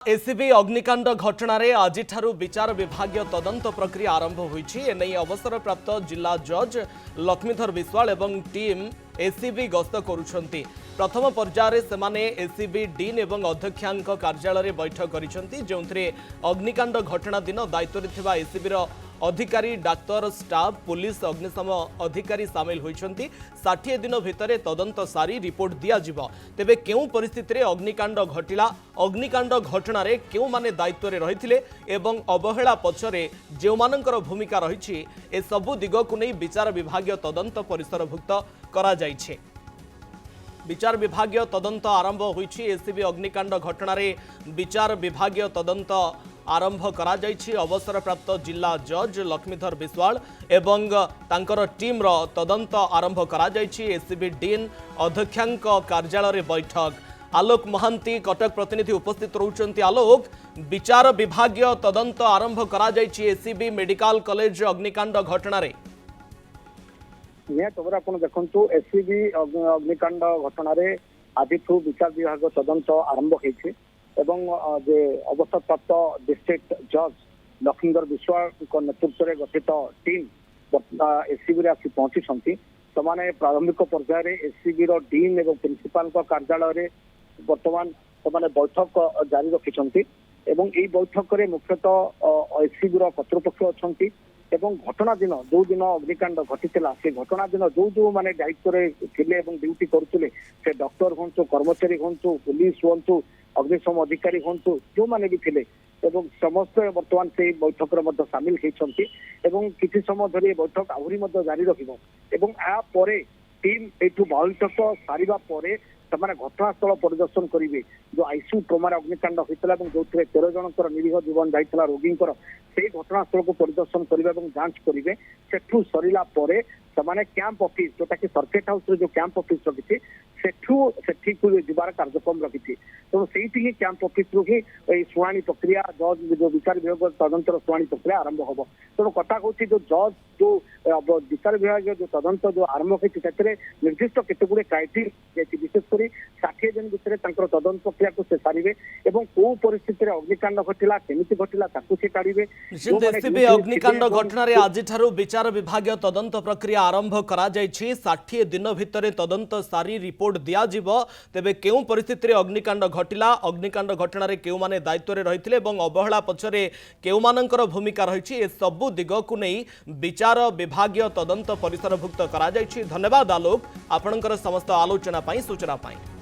ACB अग्निकांड घटना आज विचार विभागीय तदंत प्रक्रिया आरंभ होईछि। एने अवसरप्राप्त जिला जज लक्ष्मीधर विश्वाल एवं टीम एसीबी गस्त करुछंती। प्रथम पर्यायर से एसीबी डीन एवं अध्यक्षांक कार्यालय बैठक करिसेंती, जोंथरे अग्निकांड घटना दिन दायित्व थिबा एसीबी अधिकारी, डाक्तर, स्टाफ, पुलिस, अग्निशम अधिकारी सामिल होइछंती। 60 दिन भितर तदंत सारी रिपोर्ट दिया जिवो। तेबे केउ परिस्थिति रे अग्निकांड घटिला, अग्निकांड घटना रे केउ माने दायित्व रे रहिथिले एवं अवहेला पछरे जेउ मानकर भूमिका रहिछि ए सबु दिगकु नै विचार विभागीय तदंत परिसरभुक्त करा जाइछे। विचार विभागीय तदंत आरंभ होइछि। एसीबी अग्निकांड घटना रे विचार विभागीय तदंत आरंभ करा जाइछि। अवसरप्राप्त जिला जज लक्ष्मीधर विश्वाल एवं तांकर टीम रो तदंत आरंभ करा जाइछि। एसीबी डीन अध्यक्षांक कार्यालय बैठक। आलोक महांती कटक प्रतिनिधि उपस्थित रहउचंती। आलोक, विचार विभागीय तदंत आरंभ करा जाइछि एसीबी मेडिकल कॉलेज अग्निकांड घटना रे। खबर आप देखु एसीबी अग्निकांड घटना रे आज विचार विभाग तदंत आरंभ होइछि एवं जे अवसरप्राप्त डिस्ट्रिक्ट जज लक्ष्मीधर विश्वाल नेतृत्व में गठित टीम एसीबी आसी पहुंची से प्रारंभिक पर्यायर एसीबी डीन एवं प्रिंसिपाल कार्यालय बर्तमान से बैठक जारी रखिंट एवं यही बैठक में मुख्यतः एसीबी कर्तृपक्ष अच्छा एवं घटना दिन जो दिन अग्निकांड घटी से घटना दिन जो जो माने दायित्व थे ड्यूटी करुले से डॉक्टर हूँ, कर्मचारी हूँ, पुलिस हूँ, अग्निशम अधिकारी हूँ, जो मैंने भी थे एवं समस्त बर्तमान से बैठक में सामिल होती किसी समय धरी बैठक आहरी जारी रहा टीम यू बैठक सारा से घटनास्थल परिदर्शन करेंगे। जो आईसीयू ट्रोमा अग्निकांड होता है जो 13 जनकर निरीह जीवन जाता रोगी से घटनास्थल को परिदर्शन करेंगे जांच करेंगे। सेठू सरला से कैंप ऑफिस जोटा कि सर्किट हाउस जो कैंप ऑफिस रखी सेठी जीवार कार्यक्रम रखी तेणु से कैंप ऑफिस रु ही शुणी प्रक्रिया जज जो विचार विभाग तदंतर शुणी प्रक्रिया आरंभ हम। तेणु कथा कौन जो जज जो विचार विभाग जो तदंत जो आरंभ होती निर्दिष्ट केतगुड़े क्राइटेरिया विशेषकर 60 दिन भितर तदंत प्रक्रिया को सारे और कौ परिस्थिति अग्निकांड घटला केमी घटला से काढ़े। एसीबी अग्निकांड घटना रे आज विचार विभागीय तदंत प्रक्रिया आरंभ करा जाइछि। 60 दिन भितर तदंत सारी रिपोर्ट दिया जिवो। तेबे केउ परिस्थिति रे अग्निकांड घटिला, अग्निकांड घटना रे केउ माने दायित्व रे रहिथिले एवं अवहेला पछरे केउ मानकर भूमिका रहिछि ए सबु दिगकु नै विचार विभागीय तदंत परिसरभुक्त करा जाइछि। धन्यवाद आलोक, आपणकर समस्त आलोचना पाई सूचना पाई।